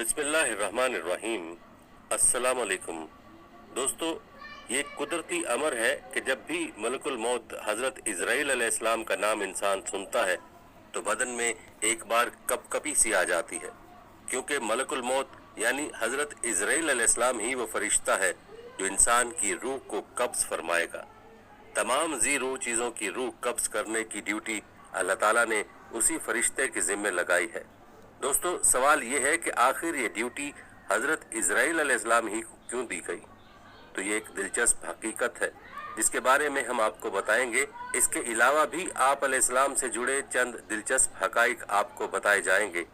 बिस्मिल्लाहिर्रहमानिर्रहीम। अस्सलाम वालेकुम। दोस्तों, ये कुदरती अमर है कि जब भी मलकुल मौत हज़रत इज़राइल अलैहिस्सलाम का नाम इंसान सुनता है तो बदन में एक बार कपकपी सी आ जाती है, क्योंकि मलकुल मौत यानी हज़रत इज़राइल अलैहिस्सलाम ही वो फरिश्ता है जो इंसान की रूह को कब्ज़ फरमाएगा। तमाम जी रूह चीज़ों की रूह कब्ज़ करने की ड्यूटी अल्लाह ताला ने उसी फरिश्ते के ज़िम्मे लगाई है। दोस्तों, सवाल ये है कि आखिर ये ड्यूटी हज़रत इज़राइल अलैहिस्सलाम ही को क्यों दी गई? तो ये एक दिलचस्प हकीकत है जिसके बारे में हम आपको बताएंगे। इसके अलावा भी आप अलैहिस्सलाम से जुड़े चंद दिलचस्प हकाइक आपको बताए जाएंगे।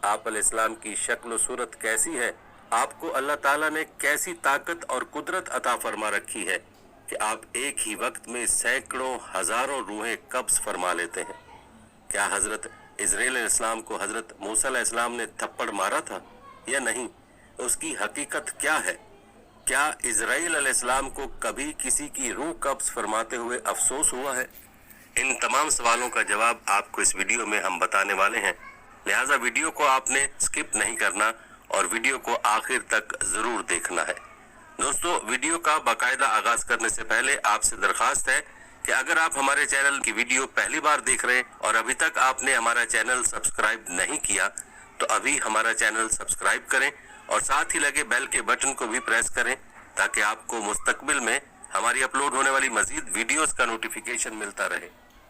आप अलैहिस्सलाम की शक्ल व सूरत कैसी है, आपको अल्लाह ताला ने कैसी ताकत और कुदरत अता फरमा रखी है कि आप एक ही वक्त में सैकड़ों हजारों रूहें कब्ज़ फरमा लेते हैं। क्या हज़रत इज़राइल अलैहिस्सलाम को हज़रत मूसा अलैहिस्सलाम ने थप्पड़ मारा था या नहीं? उसकी हकीकत क्या है? क्या इज़राइल अलैहिस्सलाम को कभी किसी की रूह कब्ज़ फरमाते हुए अफसोस हुआ है? इन तमाम सवालों का जवाब आपको इस वीडियो में हम बताने वाले हैं, लिहाजा वीडियो को आपने स्किप नहीं करना और वीडियो को आखिर तक ज़रूर देखना है। दोस्तों, वीडियो का बाकायदा आगाज करने से पहले आपसे दरख्वास्त है कि अगर आप हमारे चैनल की वीडियो पहली बार देख रहे हैं और अभी तक आपने हमारा चैनल सब्सक्राइब नहीं किया तो अभी हमारा चैनल सब्सक्राइब करें और साथ ही लगे बेल के बटन को भी प्रेस करें ताकि आपको मुस्तकबिल में हमारी अपलोड होने वाली मजीद वीडियोस का नोटिफिकेशन मिलता रहे।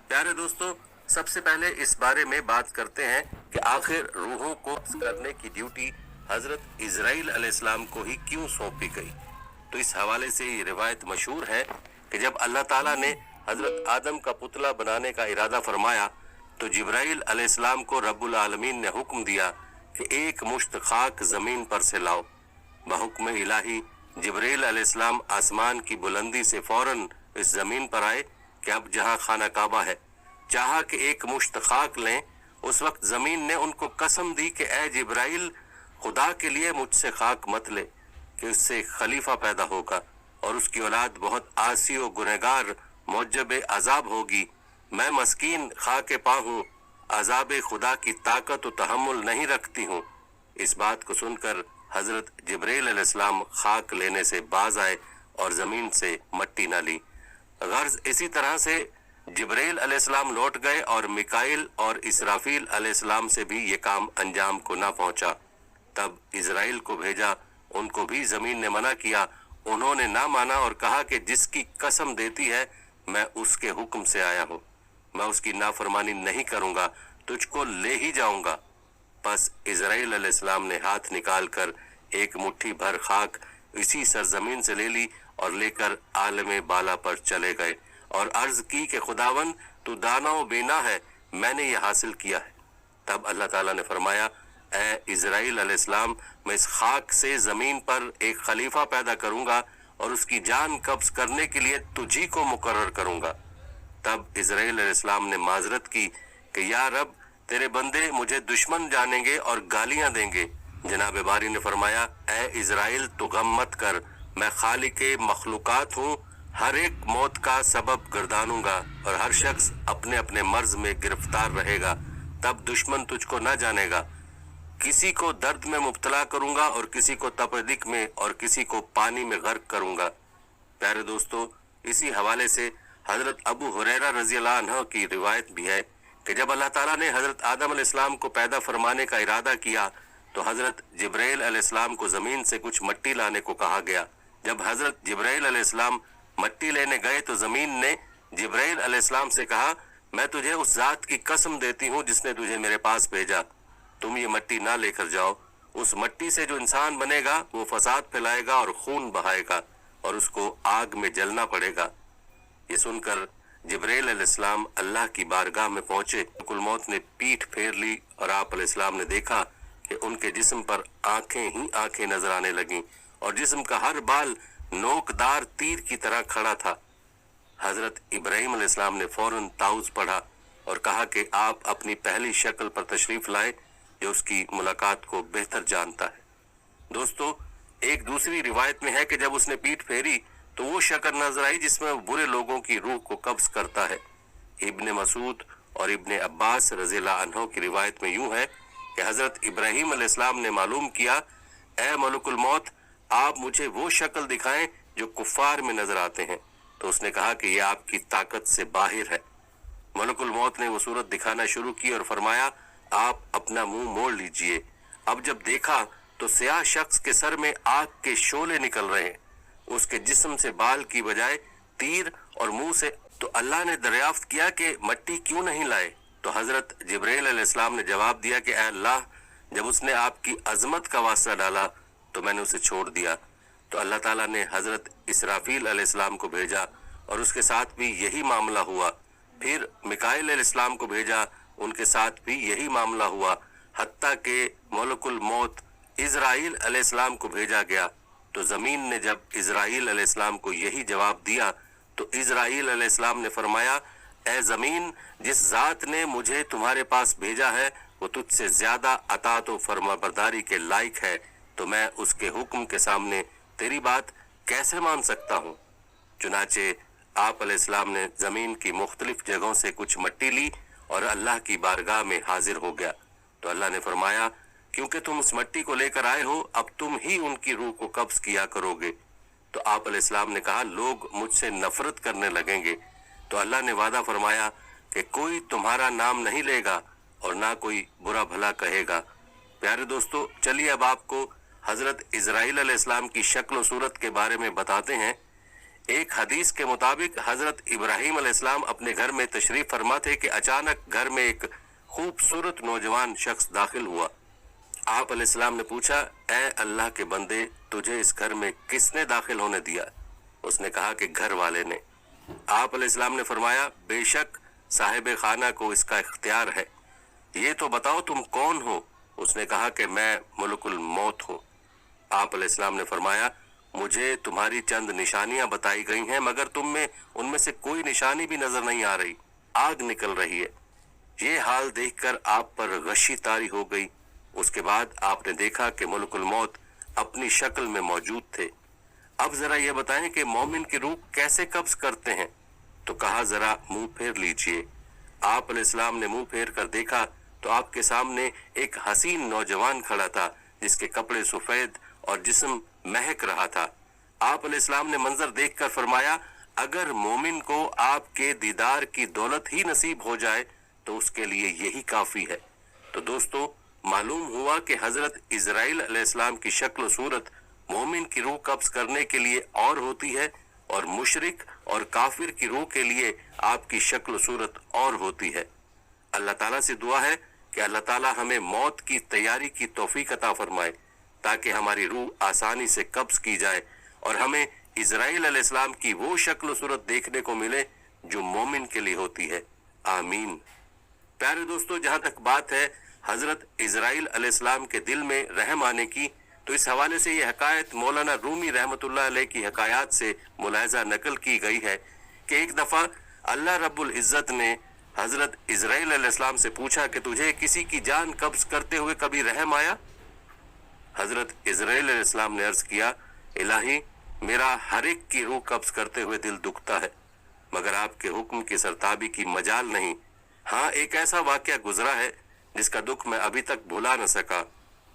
प्यारे दोस्तों, सबसे पहले इस बारे में बात करते हैं कि आखिर रूहों को करने की ड्यूटी हजरत इज़राइल अलैहिस्सलाम को ही क्यों सौंपी गई। तो इस हवाले से ये रिवायत मशहूर है कि जब अल्लाह ताला ने हजरत आदम का पुतला बनाने का इरादा फरमाया तो जिब्राइल अलैहिस्सलाम को रब्बुल आलमीन ने हुक्म दिया कि एक मुश्त खाक जमीन पर से लाओ। बहुक्म इलाही जिब्राइल अलैहिस्सलाम आसमान की बुलंदी से फौरन इस जमीन पर आए कि अब जहाँ खाना काबा है, चाहा कि एक मुश्त खाक लें। उस वक्त जमीन ने उनको कसम दी कि ए जिब्राइल, खुदा के लिए मुझसे खाक मत ले कि उससे खलीफा पैदा होगा और उसकी औलाद बहुत आसी और गुनहगार मुअज्जब अजाब होगी। मैं मस्कीन खाके पा हूँ, अजाब खुदा की ताकत और तहम्मुल नहीं रखती हूँ। इस बात को सुनकर हजरत जिब्राइल अलैहिस्सलाम खाक लेने से बाज आए और जमीन से मट्टी न ली। गर्ज इसी तरह से जिब्राइल अलैहिस्सलाम लौट गए और मिकाइल और इसराफील अलैहिस्सलाम से भी ये काम अंजाम को ना पहुंचा। तब इज़राइल को भेजा, उनको भी जमीन ने मना किया। उन्होंने ना माना और कहा कि जिसकी कसम देती है मैं उसके हुक्म से आया हूँ, मैं उसकी नाफरमानी नहीं करूंगा, तुझको ले ही जाऊंगा। बस इज़राइल अलैहिस्सलाम ने हाथ निकालकर एक मुट्ठी भर खाक इसी सरजमीन से ले ली और लेकर आलमे बाला पर चले गए और अर्ज की कि खुदावन, तू दाना व बीना है, मैंने ये हासिल किया है। तब अल्लाह ताला ने फरमाया, ए इज़राइल अलैहिस्सलाम, मैं इस खाक से जमीन पर एक खलीफा पैदा करूंगा और उसकी जान कब्ज करने के लिए तुझी को मुकर्रर करूंगा। तब इज़राइल अलैहिस्सलाम ने माजरत की कि या रब, तेरे बंदे मुझे दुश्मन जानेंगे और गालियां देंगे। जनाब बारी ने फरमाया, ए इज़राइल, तू गम मत कर, मैं खालिके मखलूकात हूँ, हर एक मौत का सबब गर्दानूंगा और हर शख्स अपने अपने मर्ज में गिरफ्तार रहेगा। तब दुश्मन तुझको न जानेगा। किसी को दर्द में मुब्तला करूंगा और किसी को तपदिक में और किसी को पानी में गर्क करूंगा। प्यारे दोस्तों, इसी हवाले से हजरत अबू हुरैरा रज़ियल्लाहु अन्हु की रिवायत भी है कि जब अल्लाह ताला ने हजरत आदम अलैहिस्सलाम को पैदा फरमाने का इरादा किया तो हजरत जिब्राइल अलैहिस्सलाम को जमीन से कुछ मट्टी लाने को कहा गया। जब हजरत जिब्राइल अलैहिस्सलाम मट्टी लेने गए तो जमीन ने जिब्राइल अलैहिस्सलाम से कहा, मैं तुझे उस जात की कसम देती हूँ जिसने तुझे मेरे पास भेजा, तुम ये मट्टी ना लेकर जाओ। उस मट्टी से जो इंसान बनेगा वो फसाद फैलाएगा और खून बहाएगा और उसको आग में जलना पड़ेगा। ये सुनकर जिब्राइल अलैहिस्सलाम अल्लाह की बारगाह में पहुंचे। मलकुल मौत ने पीठ फेर ली और आप अलैहिस्सलाम ने देखा कि उनके जिस्म पर आंखें ही आंखें नजर आने लगीं और जिस्म का हर बाल नोकदार तीर की तरह खड़ा था। हजरत इब्राहिम अलैहिस्सलाम ने फौरन ताउज़ पढ़ा और कहा कि आप अपनी पहली शक्ल पर तशरीफ लाए जो उसकी मुलाकात को बेहतर जानता है। दोस्तों, एक दूसरी रिवायत में है कि जब उसने पीठ फेरी तो वो शक्ल नजर आई जिसमें वो बुरे लोगों की रूह को कब्ज करता है। इब्ने मसूद और इब्ने अब्बास रज़ियल्लाहु अन्हु की रिवायत में यूं है कि کہ حضرت ابراہیم علیہ السلام نے معلوم کیا، اے ملک الموت، آپ مجھے وہ شکل دکھائیں جو کفار میں نظر آتے ہیں۔ تو اس نے کہا کہ یہ آپ کی طاقت سے باہر ہے۔ ملک الموت نے وہ صورت دکھانا شروع کی اور فرمایا، آپ اپنا منہ موڑ لیجئے۔ اب جب دیکھا تو سیاہ شخص کے سر میں آگ کے شعلے نکل رہے ہیں، اس کے جسم سے بال کی بجائے تیر اور منہ سے۔ تو اللہ نے دریافت کیا کہ مٹی کیوں نہیں لائے؟ تو حضرت جبرائیل علیہ السلام نے جواب دیا کہ اے اللہ، جب اس نے آپ کی عظمت کا واسطہ ڈالا تو میں نے اسے چھوڑ دیا۔ تو اللہ تعالیٰ نے حضرت اسرافیل علیہ السلام کو بھیجا اور اس کے ساتھ بھی یہی معاملہ ہوا۔ پھر میکائیل علیہ السلام کو بھیجا، ان کے ساتھ بھی یہی معاملہ ہوا، حتیٰ کہ ملک الموت اسرائیل علیہ السلام کو بھیجا گیا۔ تو زمین نے جب اسرائیل علیہ السلام کو یہی جواب دیا تو اسرائیل علیہ السلام نے فرمایا، اے زمین، جس ذات نے مجھے تمہارے پاس بھیجا ہے وہ تجھ سے زیادہ اطاعت و فرما برداری کے لائق ہے، تو میں اس کے حکم کے سامنے تیری بات کیسے مان سکتا ہوں؟ چنانچہ آپ علیہ السلام نے زمین کی مختلف جگہوں سے کچھ مٹی لی اور اللہ کی بارگاہ میں حاضر ہو گیا۔ تو اللہ نے فرمایا، کیونکہ تم اس مٹی کو لے کر آئے ہو، اب تم ہی ان کی روح کو قبض کیا کرو گے۔ تو آپ علیہ السلام نے کہا، لوگ مجھ سے نفرت کرنے لگیں گے۔ تو اللہ نے وعدہ فرمایا کہ کوئی تمہارا نام نہیں لے گا اور نہ کوئی برا بھلا کہے گا۔ پیارے دوستو، چلیے اب آپ کو حضرت اسرائیل علیہ السلام کی شکل و صورت کے بارے میں بتاتے ہیں۔ ایک حدیث کے مطابق حضرت ابراہیم علیہ السلام اپنے گھر میں تشریف فرما تھے کہ اچانک گھر میں ایک خوبصورت نوجوان شخص داخل ہوا۔ آپ علیہ السلام نے پوچھا، اے اللہ کے بندے، تجھے اس گھر میں کس نے داخل ہونے دیا؟ اس نے کہا کہ گھر والے نے۔ آپ علیہ السلام نے فرمایا، بے شک صاحب خانہ کو اس کا اختیار ہے، یہ تو بتاؤ تم کون ہو؟ اس نے کہا کہ میں ملک الموت ہوں۔ آپ علیہ السلام نے فرمایا، مجھے تمہاری چند نشانیاں بتائی گئی ہیں، مگر تم میں ان میں سے کوئی نشانی بھی نظر نہیں آ رہی، آگ نکل رہی ہے۔ یہ حال دیکھ کر آپ پر غشی طاری ہو گئی۔ اس کے بعد آپ نے دیکھا کہ ملک الموت اپنی شکل میں موجود تھے۔ اب ذرا یہ بتائیں کہ مومن کی روح کیسے قبض کرتے ہیں؟ تو کہا، ذرا منہ پھیر لیجئے۔ آپ علیہ السلام نے منہ پھیر کر دیکھا تو آپ کے سامنے ایک حسین نوجوان کھڑا تھا جس کے کپڑے سفید اور جسم مہک رہا تھا۔ آپ علیہ السلام نے منظر دیکھ کر فرمایا، اگر مومن کو آپ کے دیدار کی دولت ہی نصیب ہو جائے تو اس کے لیے یہی کافی ہے۔ تو دوستو، معلوم ہوا کہ حضرت اسرائیل علیہ السلام کی شکل و صورت مومن کی روح قبض کرنے کے لیے اور ہوتی ہے، اور مشرک اور کافر کی روح کے لیے آپ کی شکل و صورت اور ہوتی ہے۔ اللہ تعالیٰ سے دعا ہے کہ اللہ تعالیٰ ہمیں موت کی تیاری کی توفیق عطا فرمائے تاکہ ہماری روح آسانی سے قبض کی جائے اور ہمیں اسرائیل علیہ السلام کی وہ شکل و صورت دیکھنے کو ملے جو مومن کے لیے ہوتی ہے۔ آمین۔ پیارے دوستو، جہاں تک بات ہے حضرت اسرائیل علیہ السلام کے دل میں رحم آنے کی، تو اس حوالے سے یہ حکایت مولانا رومی رحمۃ اللہ علیہ کی حکایات سے ملاحظہ نقل کی گئی ہے کہ ایک دفعہ اللہ رب العزت نے حضرت اسرائیل علیہ السلام سے پوچھا کہ تجھے کسی کی جان قبض کرتے ہوئے کبھی رحم آیا؟ حضرت اسرائیل علیہ السلام نے عرض کیا، الہی، میرا ہر ایک کی روح قبض کرتے ہوئے دل دکھتا ہے، مگر آپ کے حکم کی سرتابی کی مجال نہیں۔ ہاں، ایک ایسا واقعہ گزرا ہے جس کا دکھ میں ابھی تک بھلا نہ سکا،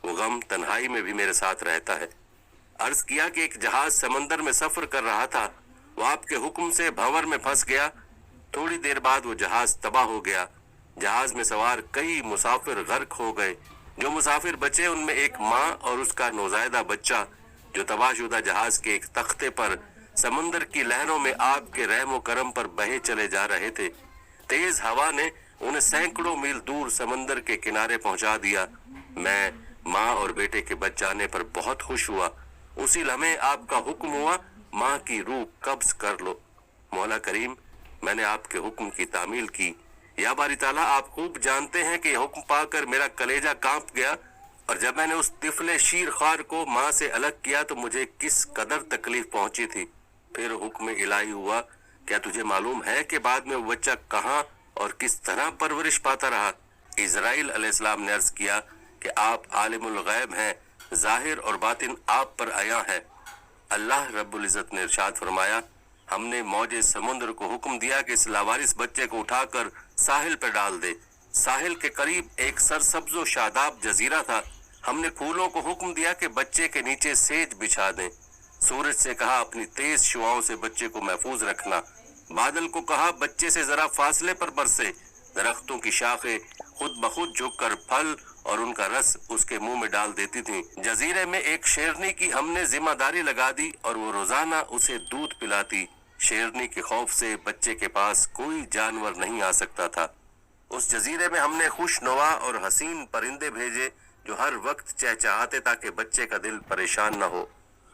وہ غم تنہائی میں بھی میرے ساتھ رہتا ہے۔ عرض کیا کہ ایک جہاز سمندر میں سفر کر رہا تھا، وہ آپ کے حکم سے بھنور میں پھنس گیا۔ تھوڑی دیر بعد وہ جہاز تباہ ہو گیا۔ جہاز میں سوار کئی مسافر غرق ہو گئے۔ جو مسافر بچے ان میں ایک ماں اور اس کا نوزائیدہ بچہ، جو تباہ شدہ جہاز کے ایک تختے پر سمندر کی لہروں میں آپ کے رحم و کرم پر بہے چلے جا رہے تھے۔ تیز ہوا نے انہیں سینکڑوں میل دور سمندر کے کنارے پہنچا دیا۔ میں ماں اور بیٹے کے بچ جانے پر بہت خوش ہوا۔ اسی لمحے آپ کا حکم ہوا، ماں کی روح قبض کر لو۔ مولا کریم، میں نے آپ کے حکم کی تعمیل کی۔ یا باری تعالیٰ، آپ خوب جانتے ہیں کہ یہ حکم پا کر میرا کلیجہ کانپ گیا، اور جب میں نے اس طفل شیر خوار کو ماں سے الگ کیا تو مجھے کس قدر تکلیف پہنچی تھی۔ پھر حکم الہی ہوا، کیا تجھے معلوم ہے کہ بعد میں وہ بچہ کہاں اور کس طرح پرورش پاتا رہا؟ اسرائیل علیہ السلام نے عرض کیا کہ آپ عالم الغیب ہیں، ظاہر اور باطن آپ پر عیاں ہے۔ اللہ رب العزت نے ارشاد فرمایا، ہم نے موج سمندر کو حکم دیا کہ اس لاوارث بچے کو اٹھا کر ساحل پر ڈال دے۔ साहिल के करीब एक सरसब्ज व शादाब जजीरा था। हमने फूलों को हुक्म दिया कि बच्चे के नीचे सेज बिछा दें। सूरज से कहा अपनी तेज शुआओं से बच्चे को महफूज रखना। बादल को कहा बच्चे से जरा फासले पर बरसे। दरख्तों की शाखें खुद बखुद झुककर फल और उनका रस उसके मुंह में डाल देती थीं। जजीरे में एक शेरनी की हमने जिम्मेदारी लगा दी और वो रोजाना उसे दूध पिलाती। शेरनी के खौफ से बच्चे के पास कोई जानवर नहीं आ सकता था। उस जजीरे में हमने खुशनुमा और हसीन परिंदे भेजे जो हर वक्त चहचहाते ताकि बच्चे का दिल परेशान न हो।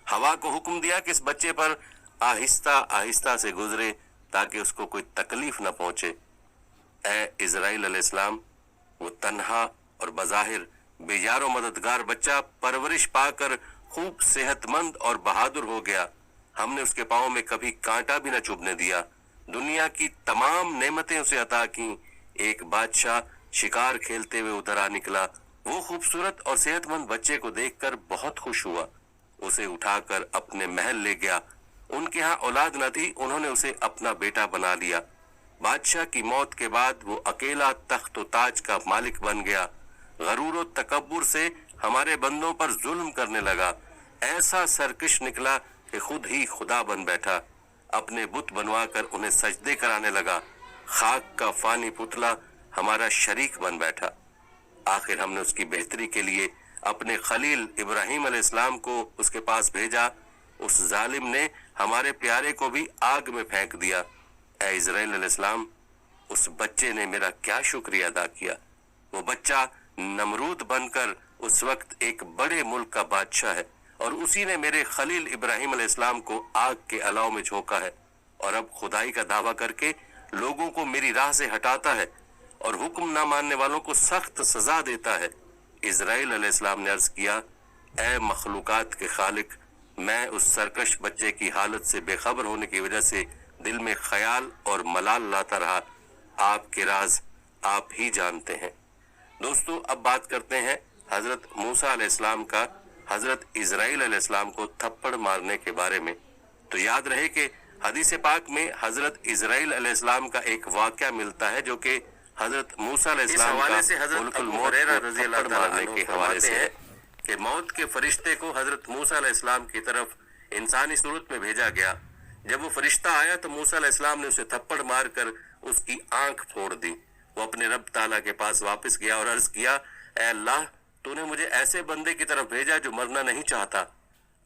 हवा को हुक्म दिया कि इस बच्चे पर आहिस्ता आहिस्ता से गुजरे ताकि उसको कोई तकलीफ न पहुंचे। ए इजराइल अलैहिस्सलाम, वो तन्हा और बज़ाहिर बेयारो मददगार बच्चा परवरिश पाकर खूब सेहतमंद और बहादुर हो गया। हमने उसके पाँव में कभी कांटा भी न चुभने दिया। दुनिया की तमाम नेमतें उसे अता की। एक बादशाह शिकार खेलते हुए उधर आ निकला। वो खूबसूरत और सेहतमंद बच्चे को देखकर बहुत खुश हुआ। उसे उठाकर अपने महल ले गया। उनके यहाँ औलाद न थी, उन्होंने उसे अपना बेटा बना लिया। बादशाह की मौत के बाद वो अकेला तख्त व ताज का मालिक बन गया। गरूर व तकब्बुर से हमारे बंदों पर जुल्म करने लगा। ऐसा सरकश निकला कि खुद ही खुदा बन बैठा। अपने बुत बनवाकर उन्हें सजदे कराने लगा। खाक का फानी पुतला हमारा शरीक बन बैठा। आखिर हमने उसकी बेहतरी के लिए अपने खलील इब्राहिम अलैहिस्सलाम को उसके पास भेजा। उस जालिम ने हमारे प्यारे को भी आग में फेंक दिया। ऐ इजराइल अलैहिस्सलाम, उस बच्चे ने मेरा क्या शुक्रिया अदा किया। वो बच्चा नमरूद बनकर उस वक्त एक बड़े मुल्क का बादशाह है और उसी ने मेरे खलील इब्राहिम अलैहिस्सलाम को आग के अलाव में झोंका है और अब खुदाई का दावा करके लोगों को मेरी राह से हटाता है और हुक्म ना मानने वालों को सख्त सजा देता है। इजराइल अलैहिस्सलाम ने अर्ज किया, ऐ मखलूकात के खालिक, मैं उस सरकश बच्चे की हालत से बेखबर होने की वजह से दिल में ख्याल और मलाल लाता रहा। आपके राज आप ही जानते हैं। दोस्तों, अब बात करते हैं हजरत मूसा अलैहिस्सलाम का हजरत इजराइल अलैहिस्सलाम को थप्पड़ मारने के बारे में। तो याद रहे कि हदीस पाक में हजरत इजराइल अलैहिस्सलाम का एक वाक़या मिलता है जो कि हजरत मूसा अलैहिस्सलाम का मुल्कुल मौत थप्पड़ मारने के हवाले से है कि मौत के फरिश्ते को हजरत मूसा अलैहिस्सलाम की तरफ इंसानी सूरत में भेजा गया। जब वो फरिश्ता आया तो मूसा अलैहिस्सलाम ने उसे थप्पड़ मारकर उसकी आंख फोड़ दी। वो अपने रब ताला के पास वापस गया और अर्ज किया, ऐ अल्लाह, तूने मुझे ऐसे बंदे की तरफ भेजा जो मरना नहीं चाहता।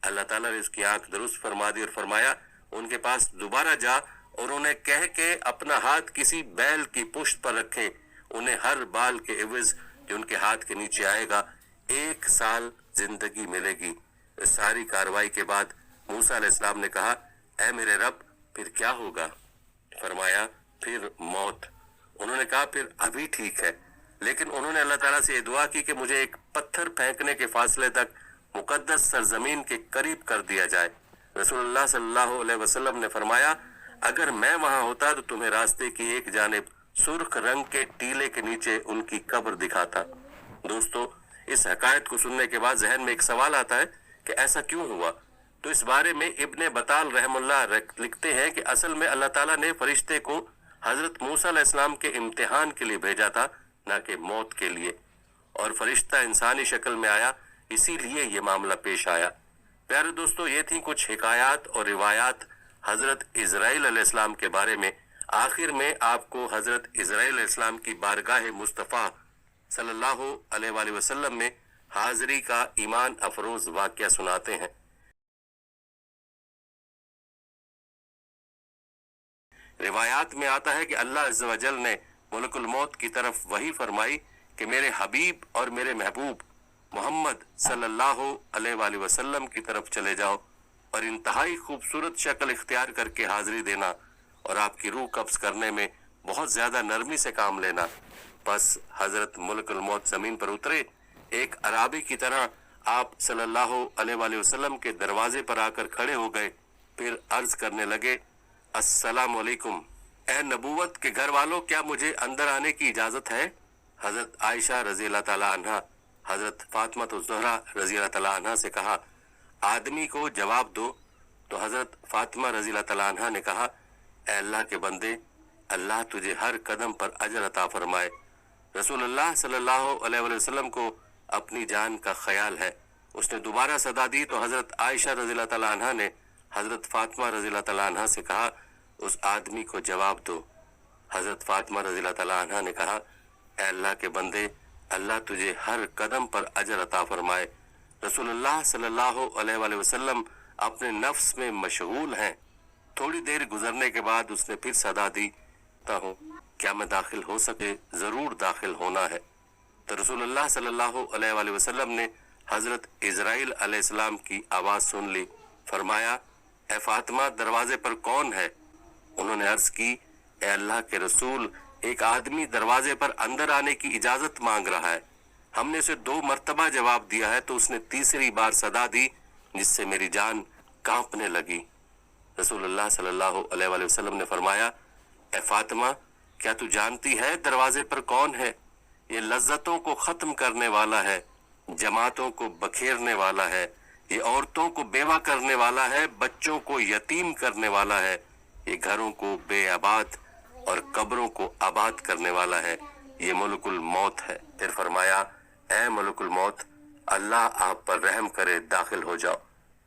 अल्लाह ताला ने उसकी आंख दुरुस्त फरमा दी और फरमाया, उनके पास दोबारा जा और उन्हें कह के अपना हाथ किसी बैल की पुश्त पर रखें। उन्हें हर बाल के एवज जो उनके हाथ के नीचे आएगा 1 साल जिंदगी मिलेगी। इस सारी कार्रवाई के बाद मूसा अलैहिस्सलाम ने कहा, ऐ मेरे रब, फिर क्या होगा? फरमाया, फिर मौत। उन्होंने कहा, फिर अभी ठीक है। लेकिन उन्होंने अल्लाह ताला से ये दुआ की कि मुझे एक पत्थर फेंकने के फासले तक मुकद्दस सरजमीन के करीब कर दिया जाए। रसूलुल्लाह सल्लल्लाहु अलैहि वसल्लम ने फरमाया, अगर मैं वहां होता तो तुम्हें रास्ते की एक जानिब सुर्ख रंग के टीले के नीचे उनकी कब्र दिखाता। दोस्तों, इस हकायत को सुनने के बाद जहन में एक सवाल आता है कि ऐसा क्यों हुआ। तो इस बारे में इब्ने बताल रहमुल्लाह लिखते हैं कि असल में अल्लाह ताला ने फरिश्ते को हजरत मूसा अलैहिस्सलाम के इम्तिहान के लिए भेजा था, ना कि मौत के लिए, और फरिश्ता इंसानी शक्ल में आया, इसीलिए ये मामला पेश आया। प्यारे दोस्तों, ये थी कुछ हिकायात और रिवायात हजरत इजराइल अलैहिस्सलाम के बारे में। आखिर में आपको हजरत इजराइल अलैहिस्सलाम की बारगाह मुस्तफ़ा सल्लल्लाहु अलैहि वसल्लम में हाजिरी का ईमान अफरोज वाक़या सुनाते हैं। रिवायात में आता है कि अल्लाह अज़्ज़ व जल ने मुल्कुल मौत की तरफ वही फरमाई कि मेरे हबीब और मेरे महबूब मोहम्मद सल्लल्लाहु अलैहि वसल्लम की तरफ चले जाओ और इंतहाई खूबसूरत शक्ल इख्तियार करके हाजिरी देना और आपकी रूह कब्ज करने में बहुत ज्यादा नरमी से काम लेना। बस हजरत मुल्कुल मौत जमीन पर उतरे। एक अराबी की तरह आप सल्लल्लाहु अलैहि वसल्लम के दरवाजे पर आकर खड़े हो गए। फिर अर्ज करने लगे, अस्सलाम वालेकुम, ए नबूवत के घर वालों, क्या मुझे अंदर आने की इजाजत है? हजरत आयशा रजी अल्लाह ताला अन्हा हजरत फातिमा ज़हरा रजी अल्लाह ताला अन्हा से कहा, आदमी को जवाब दो। तो हजरत फातिमा रजी अल्लाह ताला अन्हा ने कहा, ए अल्लाह के बंदे, अल्लाह तुझे हर कदम पर अजर अता फरमाए। رسول اللہ صلی اللہ علیہ وسلم کو اپنی جان کا خیال ہے۔ اس نے دوبارہ صدا دی تو حضرت عائشہ رضی اللہ تعالیٰ عنہ نے حضرت فاطمہ رضی اللہ تعالیٰ عنہ سے کہا اس آدمی کو جواب دو۔ حضرت فاطمہ رضی اللہ تعالیٰ عنہ نے کہا اے اللہ کے بندے، اللہ تجھے ہر قدم پر اجر عطا فرمائے۔ رسول اللہ صلی اللہ علیہ وآلہ وسلم اپنے نفس میں مشغول ہیں۔ تھوڑی دیر گزرنے کے بعد اس نے پھر صدا دی ہوں کیا میں داخل ہو سکے؟ ضرور داخل ہونا ہے۔ تو رسول اللہ صلی اللہ علیہ وآلہ وسلم نے حضرت اسرائیل علیہ السلام کی آواز سن لی۔ فرمایا اے فاطمہ دروازے پر کون ہے؟ انہوں نے عرض کی اے اللہ کے رسول، ایک آدمی دروازے پر اندر آنے کی اجازت مانگ رہا ہے۔ ہم نے اسے 2 مرتبہ جواب دیا ہے تو اس نے تیسری بار صدا دی جس سے میری جان کانپنے لگی۔ رسول اللہ صلی اللہ علیہ وآلہ وسلم نے فرمایا اے فاطمہ کیا تو جانتی ہے دروازے پر کون ہے؟ یہ لذتوں کو ختم کرنے والا ہے، جماعتوں کو بکھیرنے والا ہے، یہ عورتوں کو بیوہ کرنے والا ہے، بچوں کو یتیم کرنے والا ہے، یہ گھروں کو بے آباد اور قبروں کو آباد کرنے والا ہے، یہ ملک الموت ہے۔ پھر فرمایا اے ملک الموت، اللہ آپ پر رحم کرے، داخل ہو جاؤ۔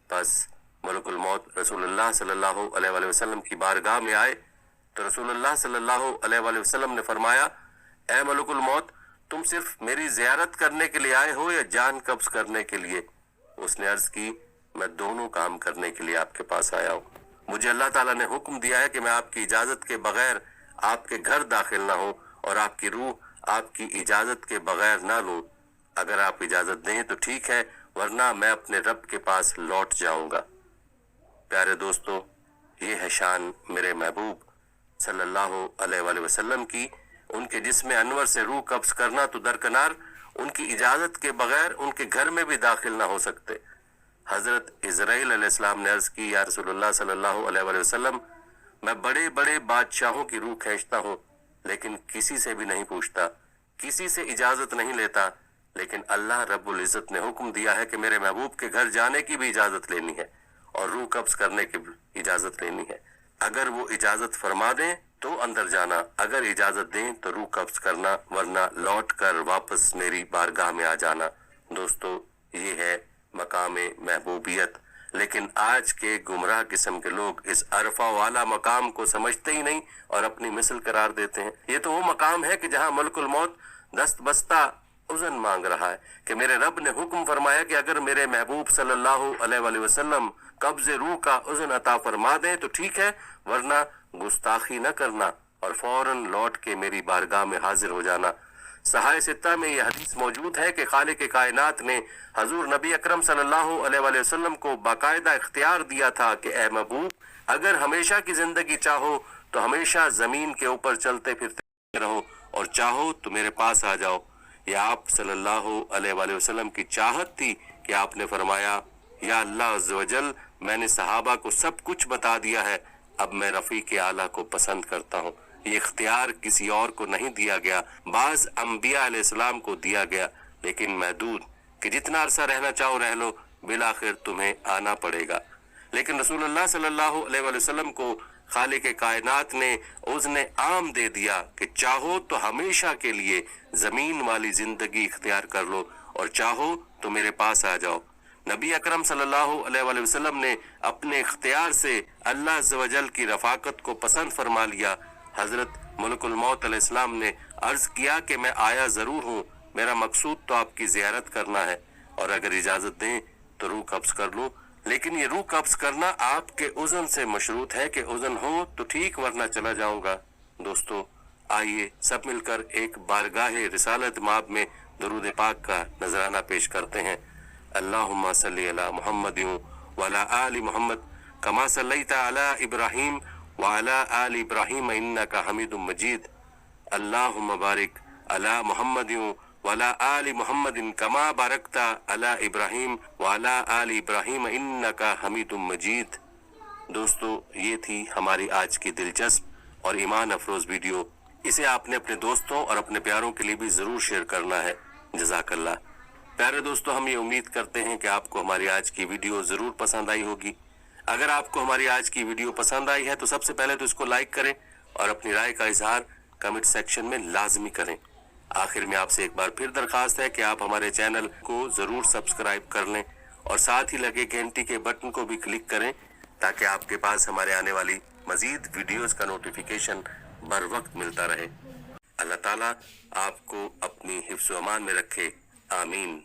بس ملک الموت رسول اللہ صلی اللہ علیہ وآلہ وسلم کی بارگاہ میں آئے تو رسول اللہ صلی اللہ علیہ وآلہ وسلم نے فرمایا اے ملک الموت، تم صرف میری زیارت کرنے کے لیے آئے ہو یا جان قبض کرنے کے لیے؟ اس نے عرض کی میں دونوں کام کرنے کے لیے آپ کے پاس آیا ہوں۔ مجھے اللہ تعالیٰ نے حکم دیا ہے کہ میں آپ کی اجازت کے بغیر آپ کے گھر داخل نہ ہوں اور آپ کی روح آپ کی اجازت کے بغیر نہ لوں۔ اگر آپ اجازت دیں تو ٹھیک ہے، ورنہ میں اپنے رب کے پاس لوٹ جاؤں گا۔ پیارے دوستو، یہ ہے شان میرے محبوب صلی اللہ علیہ وآلہ وسلم کی۔ ان کے جسم انور سے روح قبض کرنا تو درکنار، ان کی اجازت کے بغیر ان کے گھر میں بھی داخل نہ ہو سکتے۔ حضرت اسرائیل علیہ السلام نے عرض کی یا رسول اللہ صلی اللہ علیہ وآلہ وسلم، میں بڑے بڑے بادشاہوں کی روح کھینچتا ہوں لیکن کسی سے بھی نہیں پوچھتا، کسی سے اجازت نہیں لیتا، لیکن اللہ رب العزت نے حکم دیا ہے کہ میرے محبوب کے گھر جانے کی بھی اجازت لینی ہے اور روح قبض کرنے کی بھی اجازت لینی ہے۔ اگر وہ اجازت فرما دیں تو اندر جانا، اگر اجازت دیں تو روح قبض کرنا، ورنہ لوٹ کر واپس میری بارگاہ میں آ جانا۔ دوستو، یہ ہے مقام محبوبیت، لیکن آج کے گمراہ قسم کے لوگ اس عرفہ والا مقام کو سمجھتے ہی نہیں اور اپنی مثل قرار دیتے ہیں۔ یہ تو وہ مقام ہے کہ جہاں ملک الموت دست بستہ اذن مانگ رہا ہے کہ میرے رب نے حکم فرمایا کہ اگر میرے محبوب صلی اللہ علیہ وآلہ وسلم قبض روح کا اذن عطا فرما دیں تو ٹھیک ہے، ورنہ گستاخی نہ کرنا اور فوراً لوٹ کے میری بارگاہ میں حاضر ہو جانا۔ صحائح ستہ میں یہ حدیث موجود ہے کہ خالق کائنات نے حضور نبی اکرم صلی اللہ علیہ وآلہ وسلم کو باقاعدہ اختیار دیا تھا کہ اے محبوب، اگر ہمیشہ کی زندگی چاہو تو ہمیشہ زمین کے اوپر چلتے پھرتے رہو اور چاہو تو میرے پاس آ جاؤ۔ یہ آپ صلی اللہ علیہ وآلہ وسلم کی چاہت تھی کہ آپ نے فرمایا یا اللہ عز و جل، میں نے صحابہ کو سب کچھ بتا دیا ہے، اب میں رفیق اعلیٰ کو پسند کرتا ہوں۔ یہ اختیار کسی اور کو نہیں دیا گیا، بعض انبیاء علیہ السلام کو دیا گیا، لیکن محدود، کہ جتنا عرصہ رہنا چاہو رہ لو، بالآخر تمہیں آنا پڑے گا۔ لیکن رسول اللہ صلی اللہ علیہ وآلہ وسلم کو خالق کائنات نے اذن عام دے دیا کہ چاہو تو ہمیشہ کے لیے زمین والی زندگی اختیار کر لو اور چاہو تو میرے پاس آ جاؤ۔ نبی اکرم صلی اللہ علیہ وآلہ وسلم نے اپنے اختیار سے اللہ عز و جل کی رفاقت کو پسند فرما لیا۔ حضرت ملک الموت علیہ السلام نے عرض کیا کہ میں آیا ضرور ہوں، میرا مقصود تو آپ کی زیارت کرنا ہے اور اگر اجازت دیں تو روح قبض کر لوں، لیکن یہ روح قبض کرنا آپ کے اذن سے مشروط ہے کہ اذن ہو تو ٹھیک، ورنہ چلا جاؤں گا۔ دوستو، آئیے سب مل کر ایک بارگاہ رسالت مآب میں درود پاک کا نذرانہ پیش کرتے ہیں۔ اللہم صلی علی محمد وعلی آل محمد کما صلیت علی ابراہیم وعلی آل ابراہیم انک حمید مجید۔ اللہم بارک علی محمد وعلی آل محمد کما بارکت علی ابراہیم وعلی آل ابراہیم انک حمید مجید۔ دوستو، یہ تھی ہماری آج کی دلچسپ اور ایمان افروز ویڈیو۔ اسے آپ نے اپنے دوستوں اور اپنے پیاروں کے لیے بھی ضرور شیئر کرنا ہے۔ جزاک اللہ۔ پیارے دوستو، ہم یہ امید کرتے ہیں کہ آپ کو ہماری آج کی ویڈیو ضرور پسند آئی ہوگی۔ اگر آپ کو ہماری آج کی ویڈیو پسند آئی ہے تو سب سے پہلے تو اس کو لائک کریں اور اپنی رائے کا اظہار کمنٹ سیکشن میں لازمی کریں۔ آخر میں آپ سے ایک بار پھر درخواست ہے کہ آپ ہمارے چینل کو ضرور سبسکرائب کر لیں اور ساتھ ہی لگے گھنٹی کے بٹن کو بھی کلک کریں تاکہ آپ کے پاس ہمارے آنے والی مزید ویڈیوز کا نوٹیفیکیشن بر وقت ملتا رہے۔ اللہ تعالیٰ آپ کو اپنی حفظ و امان میں رکھے، آمین۔